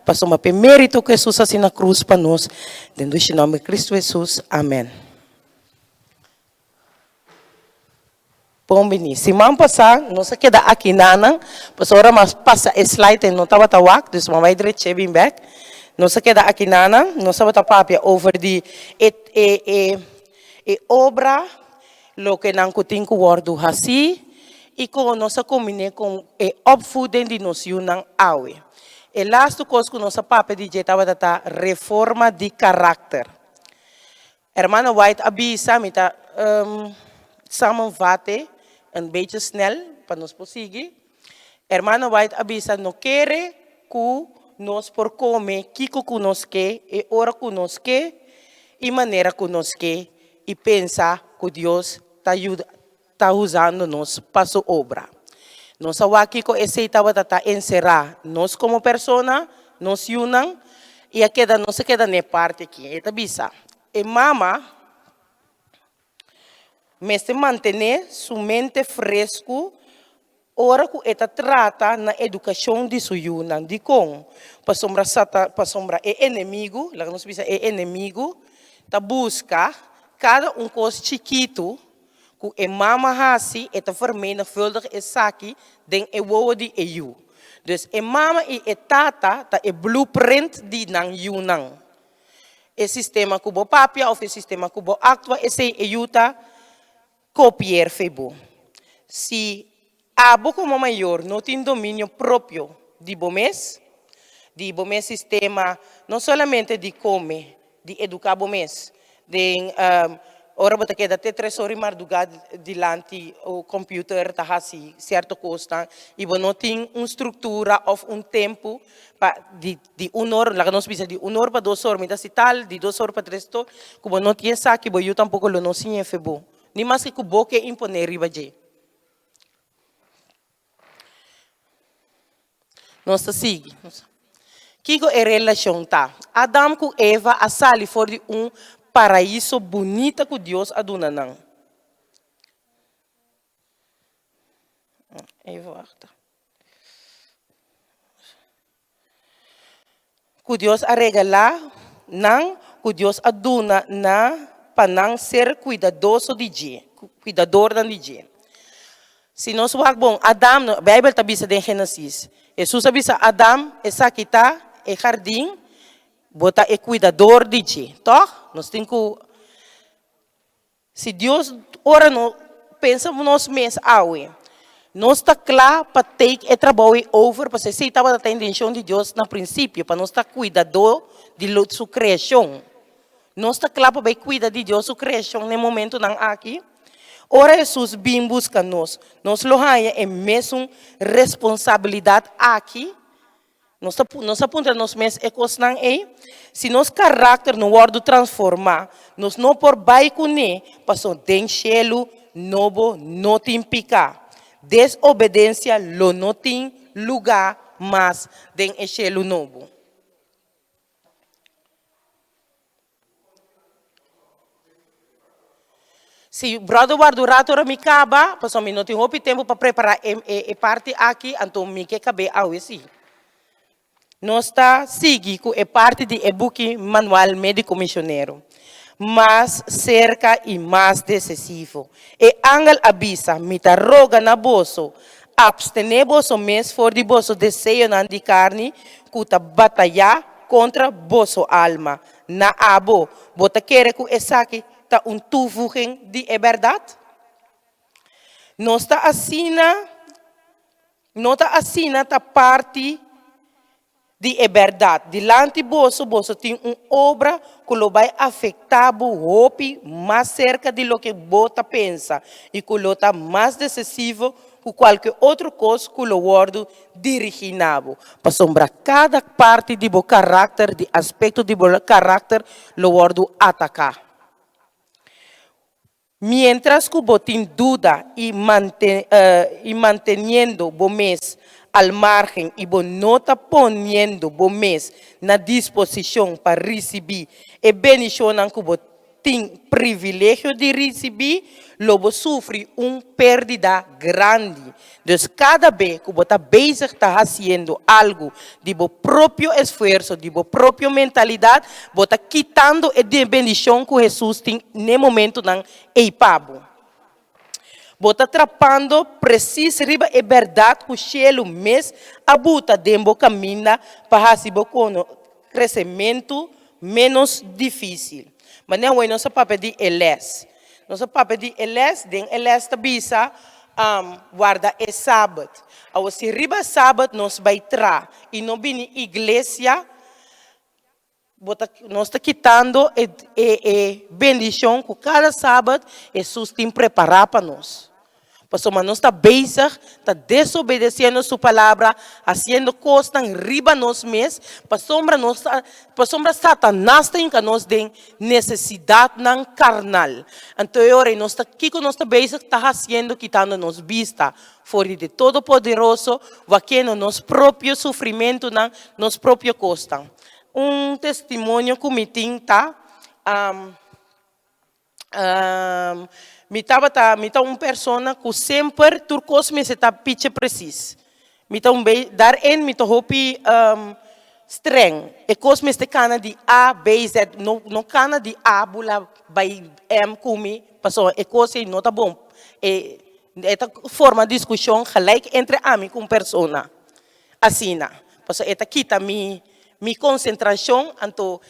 Pastor, mas mérito que Jesus assim na cruz para nós. Dentro do nome de Cristo Jesus. Amém. Bom, bem, se man passar, não se queda aqui nana, pastor, mas passa slide não estava tawak, dus mamãe direito bem back. Não se queda aqui nana, não se bota papia over de obra, lo que não tem que wordo assim, e com nossa combine com opvoeding die nos junang awe. E laatste coisa que nossa papia de estava data reforma de caráter. Hermana White abisa mita samenvatten, een beetje snel, para nos prosseguir. Hermana White avisa, no quiere que nos por comer, kiko conosque, e ora conosque, e maneira conosque, e pensa que Deus está usando nos para sua obra. Nós aqui com esse estava encerrar nós como pessoa, nos unam, e aqui não se queda nem parte aqui. Eta bisa. E mama mas se manter sua mente fresco, ora que ela trata na educação de sua yuna, de com, para sombra é inimigo, lá nós bisa é inimigo, tá busca cada coisa chiquito, que é mama hasi, eta vermena vuldig é saki, den é woa de eu. Dus é mama e tata, tá é blueprint de nang yunang. É sistema kubo papia ou é sistema kubo actua, esse é yuta copiar febo. Se abo como maior não tem domínio próprio de bomes sistema, não somente de comer, de educar bomes, de ora bota que até 3 horas madrugada dilante o computer tá assim certo custa e não tem uma estrutura ou tempo de 1 hora, lá nós precisa de 1 hora para 2 horas, mas se tal de 2 horas para 3 horas, como não tinha saque, eu tampouco não tinha febo. Ni mas que boque imponer riba je. Nossa sigue. Kiko é relação tá. Adam com Eva a sali for de paraíso bonita que Deus aduna não. Eva. Que Deus a regalar não, que Deus aduna na para não ser cuidadoso de dia, cuidador de dia. Se nós vamos bom, Adam, a Bíblia está bisa em Gênesis. Jesus avisa Adam, essa aqui está, é jardim, bota é cuidador de dia, tá? Nós temos que, se Deus ora não pensa nos mês aue, nós está claro para ter o trabalho over, para se estava a intenção de Deus no princípio, para nós estar cuidador de sua criação. Nós está claro para cuidar de Deus, sua criação, no momento não aqui. Ora, Jesus vem buscar nós. Nós lo é mesmo responsabilidade aqui. Nós apontamos nos mesmos ecos não é. Se nosso caráter não for transformar, nós não por vai com ele, passou den cielo novo não tem picar. Desobediência lo não tem lugar mais den cielo novo. Se o brother guarda o me acaba, passou me não tem outro tempo para preparar a parte aqui, então me que cabe ao esse. Nós está seguindo com a parte de e-book manual médico missionário, mais cerca e mais decisivo. E angel avisa, me tá roga na bolso, abstener bolso mês for de bolso desejo na de carne, que tá batalhar contra bolso alma. Na abo, bota querer com essa aqui toevoeging die é verdade. Não está assina a parte de é verdade. Dilante bolso tem uma obra que vai afetar o hope mais cerca de lo que bota pensa e que lo está mais decisivo que qualquer outra coisa que o wordo diriginado. Para sombrar cada parte de bo caráter, de aspecto de bo caráter, lo wordo atacar. Mientras que botín duda y manteniendo bomes al margen y bonota poniendo bomes na disposición para recibir e bendición que tem privilégio de receber, lobo sofre perda grande. Então, cada vez que você está bezig está fazendo algo de seu próprio esforço, de sua própria mentalidade, você está quitando a bendição que Jesus tem no momento não é pago. Bota trapando preciso riba é verdade que o cielo mês abuta dentro caminho para fazer crescimento menos difícil. Mas não é nosso papel de eles. Nosso papel de eles, eles tabisa guarda é sábado. Ao se riba sábado nós vai tra e não vem igreja. Nós está quitando a bendição que cada sábado Jesus tem preparado para nós. Pastor, mas nós está bezig, está desobedecendo sua palavra, fazendo coisas que riba nós mesmos, para sombra Satanás tem que nós tem necessidade não carnal. Então, nós está aqui que nós está bezig, está fazendo, quitando nos vista, fora de todo poderoso, vaquendo nosso próprio sofrimento, nosso próprio custo. Testemunho que me tem, tá? Me tá uma pessoa que sempre turcos me está pitch preciso. Me tá dar me tá hopi streng. E cos me está cana de A, B, Z, no cana de A, bula by M kumi, passou e cos não tá bom. Esta forma de discussão gelijk entre a mim com pessoa. Assim, passou esta quita minha concentração, então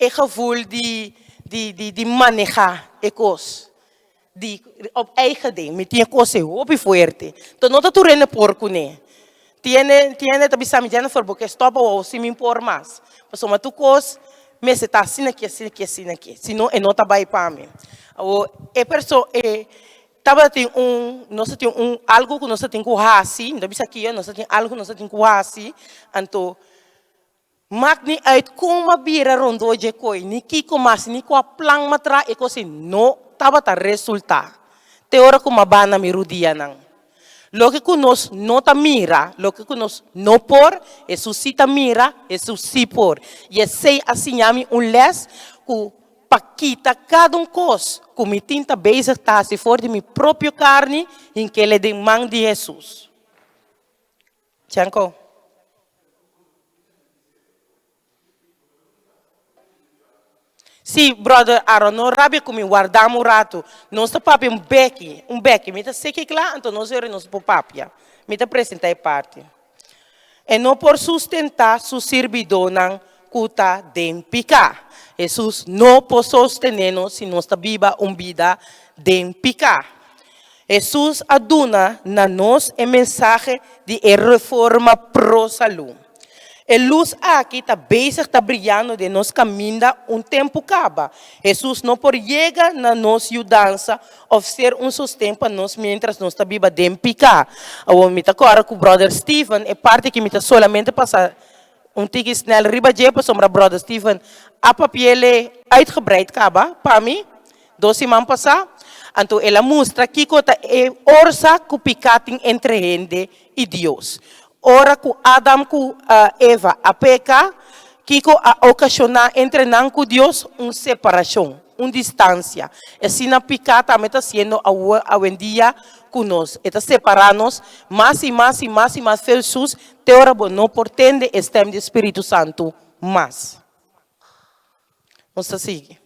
gevoel de manejar e coisas. Op eigen ding, met die coisas op forte. Então não está turendo porco né. Tiene também sabe Jennifer porque stop ou se me impor mais. Passou mas tu coisas me se tá assim aqui. Senão é não tá bem para mim. O pessoa tava tem nós tem algo que nós tem que fazer, não bisa aqui, nós tem algo que nós tem que fazer, então magni uit como bira rondo je koi, ni kiko mas ni ko plan matra e ko si no tava ta resulta. Te ora como bana mi rudia nang. Lo que nos no ta mira, lo que nos no por, eso si ta mira, eso si por. E sei assim ami les ku paquita cada cos, que me tinta bezig tá se for de mi próprio carne, em que ele de mão de Jesus. Tchanko. Sim, brother Aaron, não rabi como guardamos rato. Nós tá papi um beque, me tá seque lá, então nós vamos por papia. Me tá apresentar parte. E não por sustentar su servidor não cuta de picar. Jesus não pode sostener-nos se nós está viva vida de picar. Jesus aduna na nós a mensagem de reforma pro saúde. A luz aqui está bezig, está brilhando de nós caminho, tempo acaba. Jesus não pode chegar na nossa ajudança, oferecer sustento para nós, mientras nós está viva de picar. Eu me agora com o brother Stephen, é parte que me está solamente passar tique snel riba je para sombra brother Stephen, a papier uitgebreid acaba, para mim, 12 man passar. Então, ela mostra que é orsa que picating entre gente e Deus. Ora que Adam com Eva a peca, que a ocasionar entre nós com Deus separação, distância. Assim na picata também está sendo a dia conosco. Está separando-nos mais e mais Jesus te ora não portende este do Espírito Santo mais. Vamos seguir.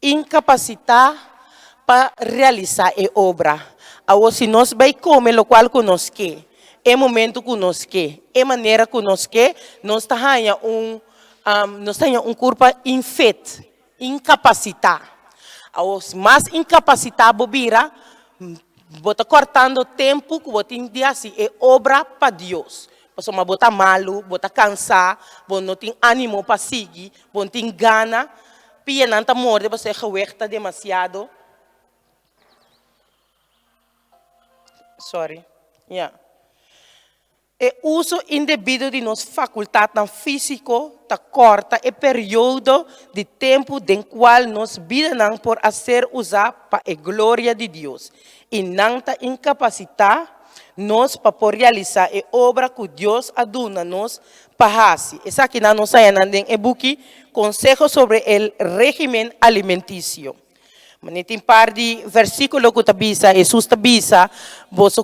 Incapacitar para realizar a obra. Agora, se nós vai comer o qual conosco, é momento conosco, é maneira conosco, nós temos corpo infeito, incapacitado. Agora, mais incapacitado, bobira, bota cortando tempo que você tem de assim, é obra para Deus. Você bota malo, bota cansar, você não tem ânimo para seguir, você tem gana. Pia nanta morde você gewerkta demasiado. Sorry. Yeah. O uso indebido de nossa faculdade físico ta corta o período de tempo em qual nos vida não por a ser usado para a glória de Deus. E não ta incapacitar nos para por realizar a obra que Deus aduna nos para fazer. Essa aqui na nossa em e-book Consejo sobre o régimen alimentício. Mas tem par de versículo que tabisa, Jesus tabisa, vosso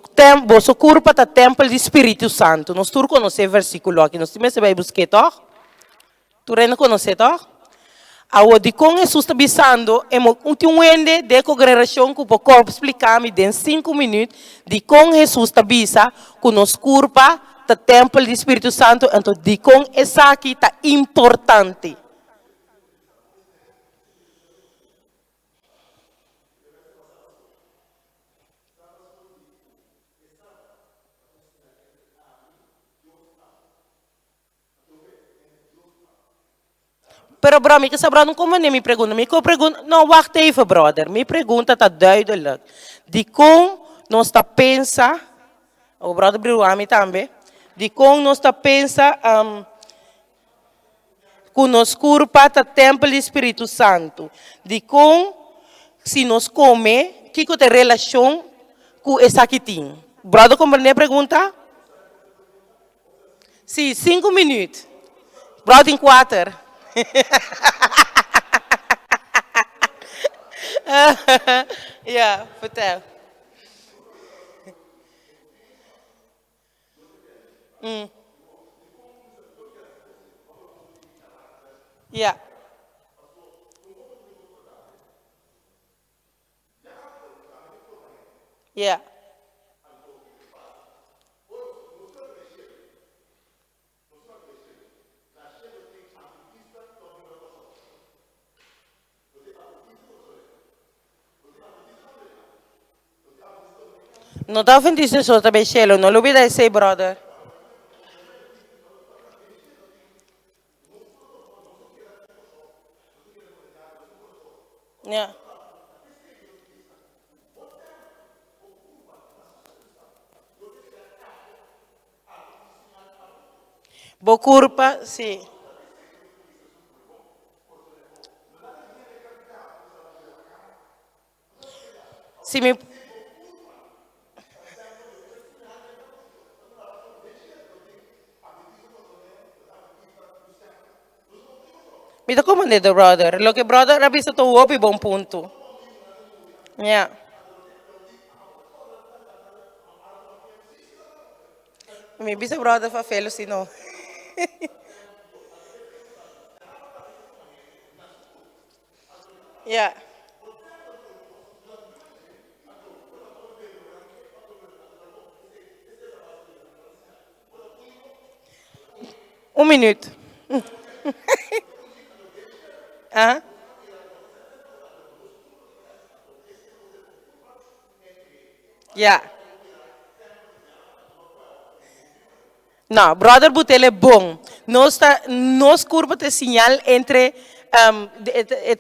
corpo é templo do Espírito Santo. Nós tu conhece versículo aqui, nós temos vai buscar, toh? Tu não conhece, toh? Aonde com Jesus tabisando, um ende de congregação que o corpo explicar me em 5 minutos, de com Jesus tabisa, que nosso corpo é templo do Espírito Santo, então de com essa aqui tá importante. Pero bro, me sabrá não como nem me pergunta. Não, wacht even brother. Me pergunta está duidelijk. De com nós está pensa, o brother bro a mim também. De com nós está pensa, que nos corpo está templo do Espírito Santo. De com se nos come, que tem relação com essa que tem. Brother, compreende a pergunta? Sim, 5 minutos. Brother, em 4. Ja, vertel. Ja. Ja. Não está ofendendo isso também, Shelo. Não olvida esse, brother. Yeah. Boa culpa, sim. Se me... Me está comandando, brother. Lo que brother ha visto tu opi bom ponto. Yeah. Me visa brother fa felo se não. Yeah. Minuto. Ah? Yeah. Não, brother Butel é bom. Nós curva de sinal entre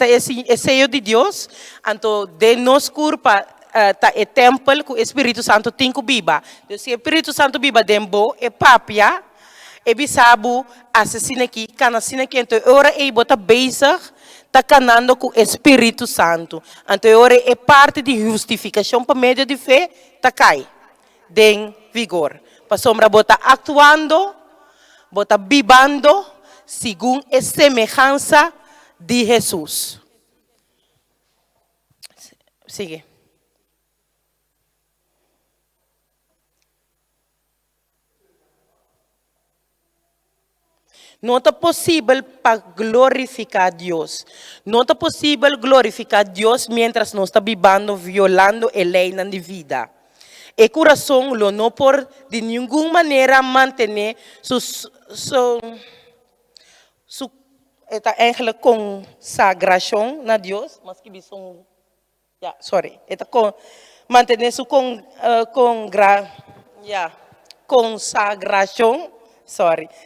esse sello de Deus, então de nós curva tá é templo que o Espírito Santo tem que viva. Então se o Espírito Santo viva dentro é papia, é bisabu assassina aqui, canasina aqui, então ora é bota bezig tá canando com o Espírito Santo. Então ora é parte de justificação por meio de fé, tá cai, tem vigor. Para sombra bota actuando, bota vivando, segundo a semelhança de Jesus. Sigue. Não é possível para glorificar Deus. Não é possível glorificar Deus mientras nós está vivendo, violando a lei na vida. E coração não por de nenhuma maneira manter sua consagração na Deus, mas que são, manter sua consagração,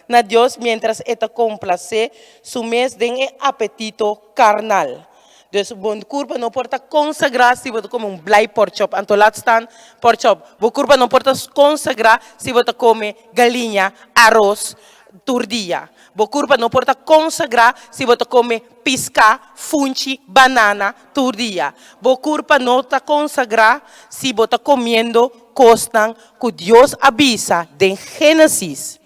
na Deus mientras está complacer su mes de apetito carnal. Dus bon curva não porta consagrar se você come blij porchop. Anto laat staan porchop. Bo curva não porta consagrar se você come galinha, arroz, turdia. Bo curva não porta consagrar se você come pisca, funchi, banana, turdia. Bo curva não está consagrar se você comendo costan que Deus avisa de Gênesis.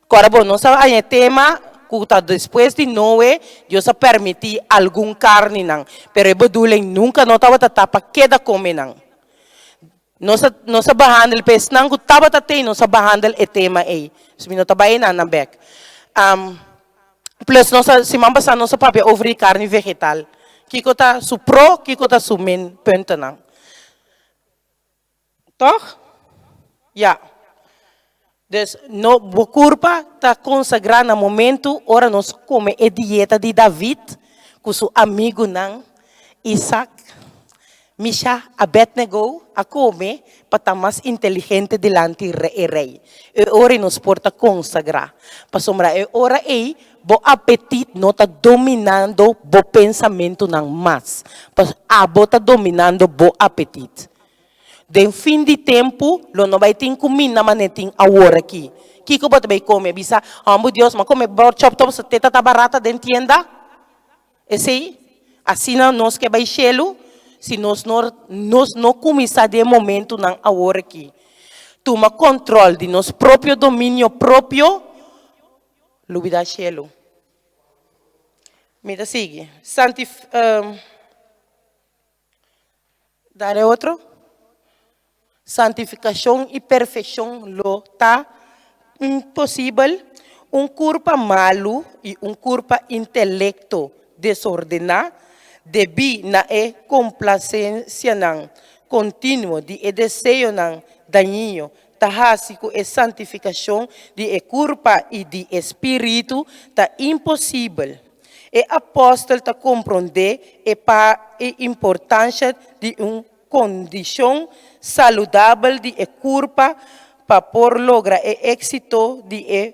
Agora, bom, não sabe tema que depois de Noé, Deus permitir algum carne não. Pero eu bedoeling nunca não estava tapa queda comer não. Nós behandel pes não que estava tatei, nós behandel o tema aí. Se não estava aí na back. Plus nós se mamba sa nossa papel over carne vegetal. Kiko ta su pro, kiko ta su min punten não. Toch? Ja. Dus no bokurpa está consagrado no momento, ora nós come a dieta de David, com seu amigo não, Isaac, Misha, Abednego, a come para estar mais inteligente delante do rei. E ora nos porta consagrar. Para sombra, e ora aí, bo apetite não está dominando bo pensamento não mais. Para a bo está dominando bo apetite. De fim de tempo, lo não vai ter comida, mas não tem a hora aqui. Que você vai comer? Bisa, meu Deus, mas come broad chop top, teta tá barata dentro da tienda? Esse aí? Assim nós que vai chelo, se nós não começar de momento não a hora aqui. Toma controle de nosso próprio domínio próprio, lo vai dar chelo. Mira, sigue. Daré outro? Santificação e perfeição lo tá impossível. Corpo malo e corpo intelecto desordenado debi na complacência não contínuo de desejo não daninho tahasico e santificação de corpo e de espírito tá impossível. E apóstolo tá compreender a importância de condição saudável de curva para por lograr o êxito de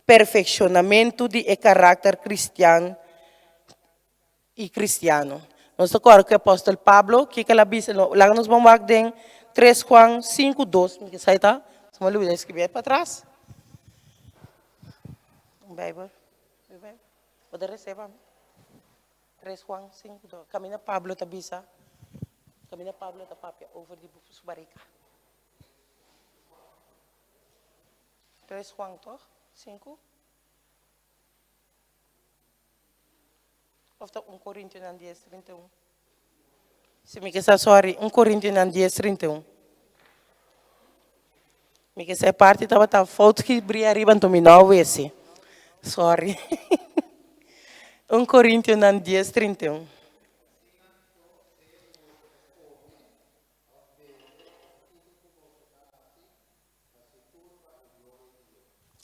perfeccionamento de caráter cristiano e cristiano. Nós estamos que o apóstolo Pablo, que ela disse, lá nos vamos ver 3 Juan 5:2, que sai tá? Se me olvidar escrever para trás. Bible. Pode receber. 3 Juan 5:2. Camina Pablo tá bisa. Camina Pablo tá papia over de Subarica. 3 Juan toch? 5. Of dat 1 Corinthians 10:31. Se me quer sorry, 1 Corinthians 10:31. Me quer parte tava tá foto que brilha arriba então me não esse. Sorry. 1 Corinthians 10:31.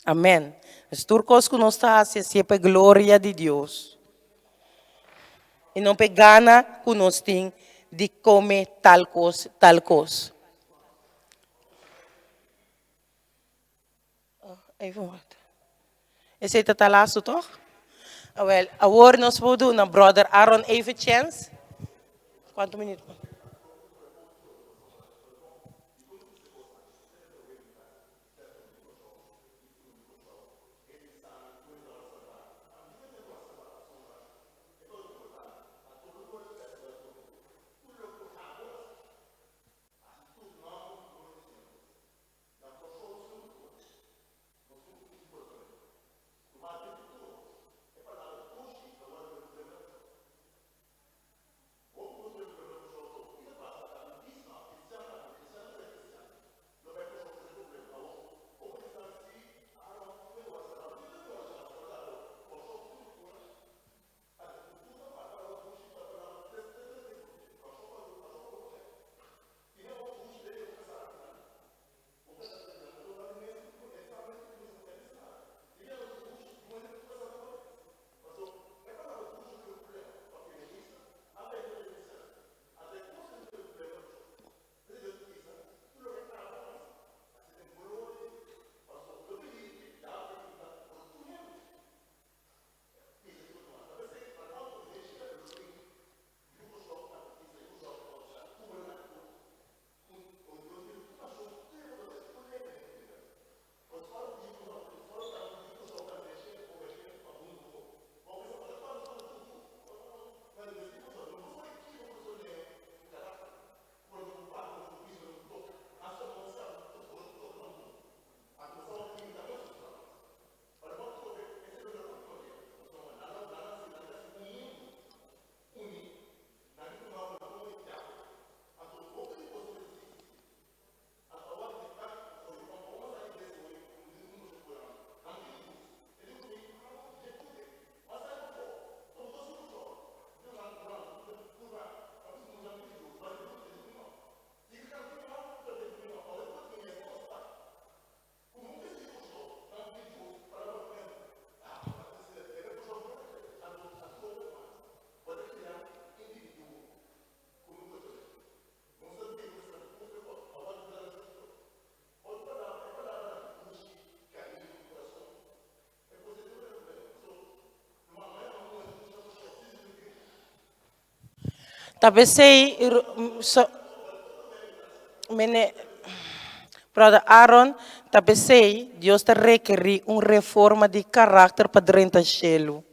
Amém. Os turcos que nós está sempre glória de Deus. E não pegana que nós tem de comer tal coisa, tal coisa. Esse é o laatste toch? Well, agora nós vamos na brother Aaron even chance. Quanto minuto? Talvez sei, so, mene, brother Aaron, talvez sei, Deus te requer uma reforma de caráter para dentro do cielo.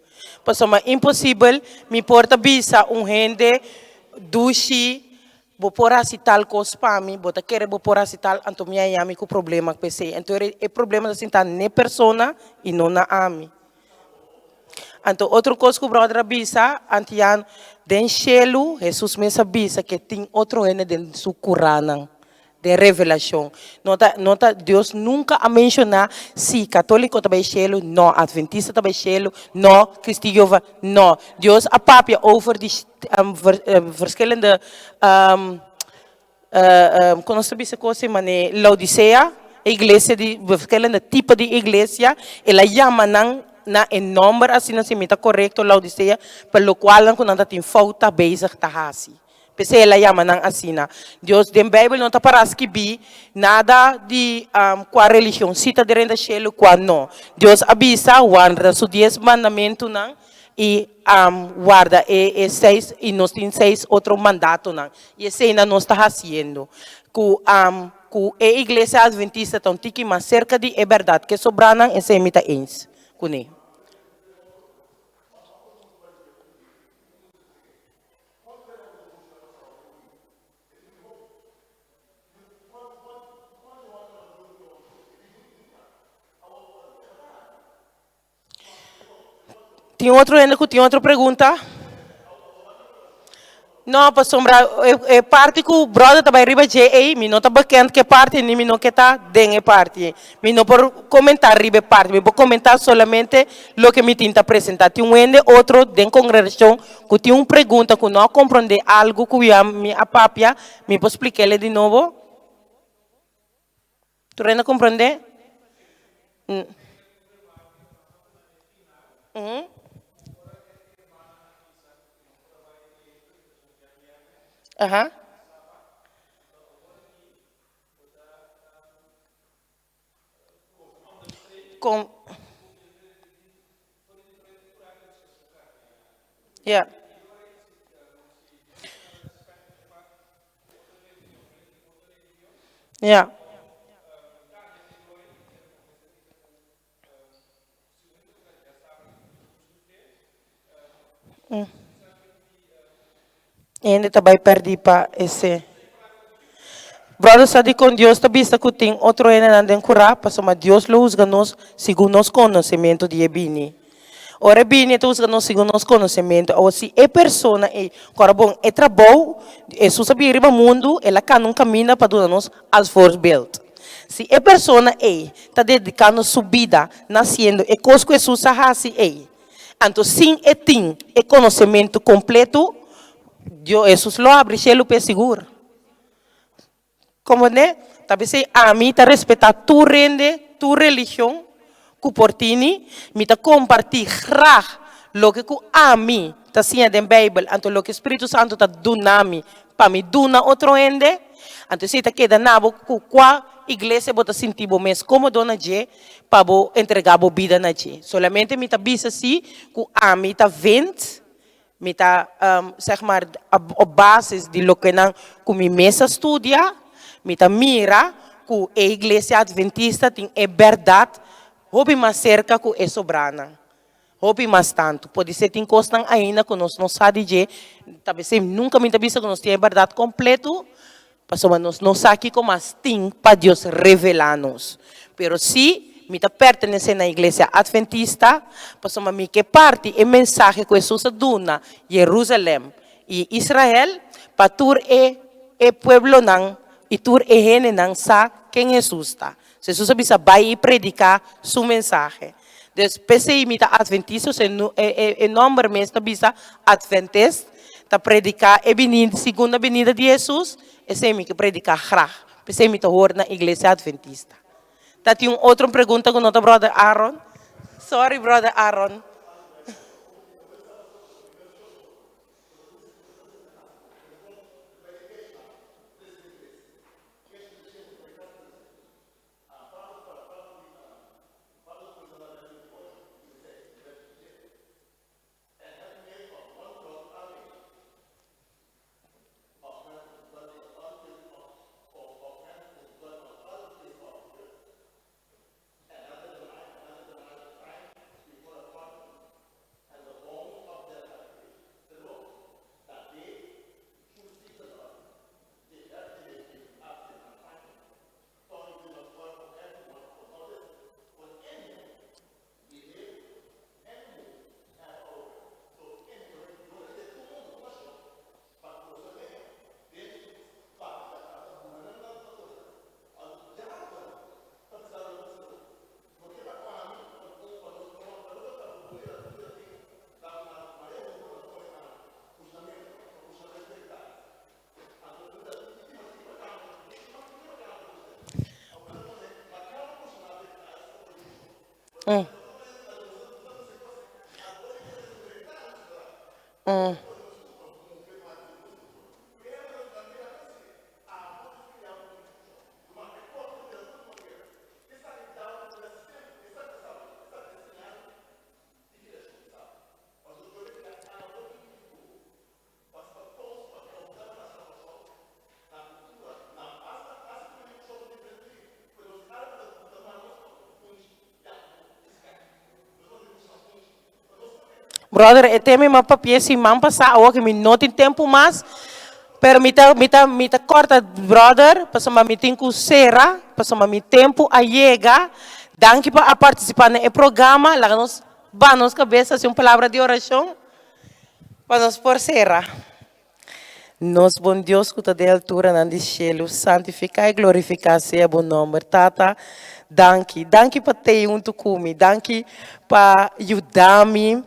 Pois é impossível, me porta bisa gente, dushi, vou por assim tal coisa para mim, vou querer vou por assim tal, então minha yami com problema que pensei. Então é problema assim tá na persona e não na ami. Então, outra coisa que o brother avisa, antian, den cielo, Jesus mesmo avisa que tem outro ene den su Corão, de revelação. Nota, Deus nunca a mencionar se católico também cielo, não, adventista também cielo, não, cristiano, não. Deus a papia over de verschillende, quando se diz coisa, mas Laodicea, igreja de verschillende tipo de igreja, ela chama na em número assim não se meta correto Laodicea, pelo qual não quando tem falta bezig tá assim. Pensei ela chama não assim na. Deus den Bíblia não tá para escrever nada de qual religião cita dentro do céu qual não. Deus avisa guarda os 10 mandamentos não e guarda seis e nós temos seis outro mandato não. E esse ainda nós está fazendo. Que a igreja adventista tão tique mas cerca de é verdade que sobrana esse é mita ens. Kuni. Tem outro ainda que tem outra pergunta? Não, para sombra, é parte que o brother também riba je, mi não tá bacana que parte nem mi não que tá dentro parte. Mi não por comentar riba parte, mi por comentar solamente lo que me tenta apresentar. Tem um ende outro dentro congregação que tem uma pergunta que não compreende algo que eu me apapia, mi por explicar ele de novo. Tu ainda compreende? Aham. Com, yeah. Yeah. E ainda também perdi para esse. Brother, sabe com Deus está vista que tem outro ene andando curar, mas Deus lo usa nos segundo nos conhecimento de bini. Ora bini tu usa nos segundo nos conhecimento, ou se é pessoa é, agora bom, é trabalho, é só saber riba mundo, ela can um caminho para dar nos as voorbeeld. Se é pessoa é, está dedicando sua vida, nascendo, é coisa que Jesus faz é. Então, sim, é tem, é conhecimento completo, Deus, Jesus lo abre, ele é seguro. Como né? Talvez a mim tá respeitar tu rende, tu religião, que portini, me tá compartilhar lo que a mim tá sendo da Bíblia, então lo que o Espírito Santo tá dunami, para mim duna outro rende, então se tá queda na bo qua igreja bota sentir bo mes como dona je para bo entregar bo vida na je. Solamente me tá bisa assim, que a mim tá vent me tá zeg maar op basis de lo que não como mesa estudia me tá mira que a igreja adventista tem é verdade houve mais cerca que é sobrana houve mais tanto pode ser tem coisas ainda que nós não sabe de talvez nunca me tá visto que nós tem a verdade completo mas nós não sabe como as tem para Deus revelar-nos pero se me tá pertenece na igreja adventista, posso me que parte é mensagem que Jesus dona Jerusalém e Israel para tur é pueblo não e tur é gente não sabe quem Jesus está. Jesus bisa vai predicar sua mensagem. Depois se me tá adventista, é nome mesmo bisa adventista, tá predicar é venida segunda venida de Jesus, é se me que predicar graag. Pensei me tá na igreja adventista. Dat yung outra pergunta com nosso brother Aaron. Sorry, brother Aaron. Mm. Mm. Brother, tem uma papia se man passar que me não tem tempo mais. Pero mita corta, brother, para me tem com será, para me tempo a chega. Danke para participar no programa. Lá nos banos cabeça assim uma palavra de oração. Para nos por será. Nos bom Deus que está de altura na de cielo, santificar e glorificar seja bom nome. Tata, danke para ter junto comigo, danke para ajudar-me.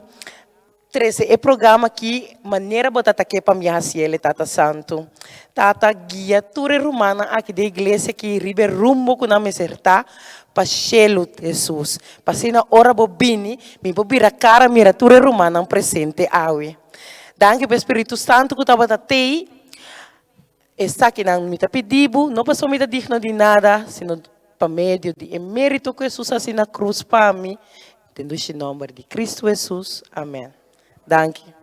13, é programa aqui, maneira botar aqui para minha cielo, Tata Santo. Tata, guia toda romana aqui da igreja que ribe rumbo com a meserta, para cielo, Jesus. Para ser na hora bobini, me bobira cara, mira toda romana presente, awe. Danke para o Espírito Santo que estava aí. Está aqui na minha pedido, não passou me digno de nada, senão para meio de emérito que Jesus assim na cruz para mim. Tendo esse nome de Cristo Jesus. Amém. Danke.